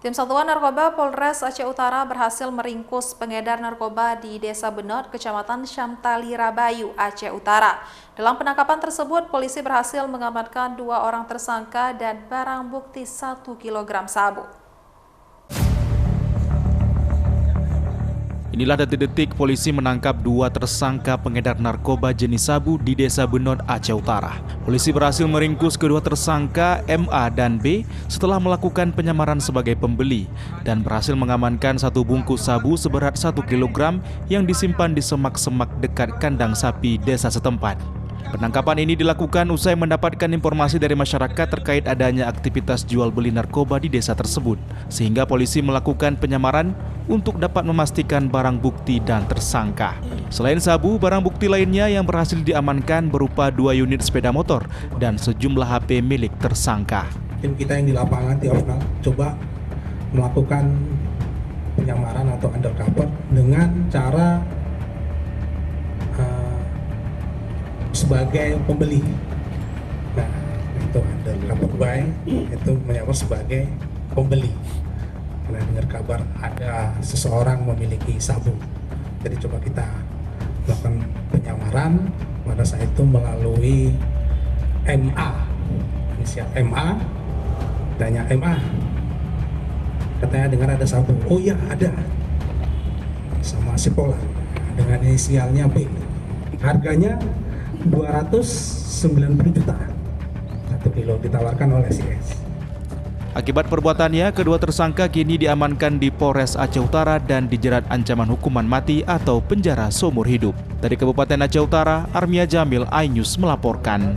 Tim Satuan Narkoba Polres Aceh Utara berhasil meringkus pengedar narkoba di Desa Benot, Kecamatan Syamtali Rabayu, Aceh Utara. Dalam penangkapan tersebut, polisi berhasil mengamankan 2 orang tersangka dan barang bukti 1 kilogram sabu. Inilah detik-detik polisi menangkap 2 tersangka pengedar narkoba jenis sabu di Desa Benot, Aceh Utara. Polisi berhasil meringkus kedua tersangka MA dan B setelah melakukan penyamaran sebagai pembeli dan berhasil mengamankan 1 bungkus sabu seberat 1 kilogram yang disimpan di semak-semak dekat kandang sapi desa setempat. Penangkapan ini dilakukan usai mendapatkan informasi dari masyarakat terkait adanya aktivitas jual beli narkoba di desa tersebut, sehingga polisi melakukan penyamaran untuk dapat memastikan barang bukti dan tersangka. Selain sabu, barang bukti lainnya yang berhasil diamankan berupa 2 unit sepeda motor dan sejumlah HP milik tersangka. Tim kita yang di lapangan di Opnal coba melakukan penyamaran atau undercover dengan cara sebagai pembeli. Nah, itu undercover buy, itu menyamar sebagai pembeli. Karena dengar kabar ada seseorang memiliki sabu. Jadi coba kita melakukan penyamaran pada saat itu melalui MA, inisial MA, tanya MA, katanya dengar ada sabu. Oh iya ada, sama si Pola dengan inisialnya B. Harganya 290 juta 1 kilo ditawarkan oleh si S. Akibat perbuatannya, kedua tersangka kini diamankan di Polres Aceh Utara dan dijerat ancaman hukuman mati atau penjara seumur hidup. Dari Kabupaten Aceh Utara, Armia Jamil, iNews melaporkan.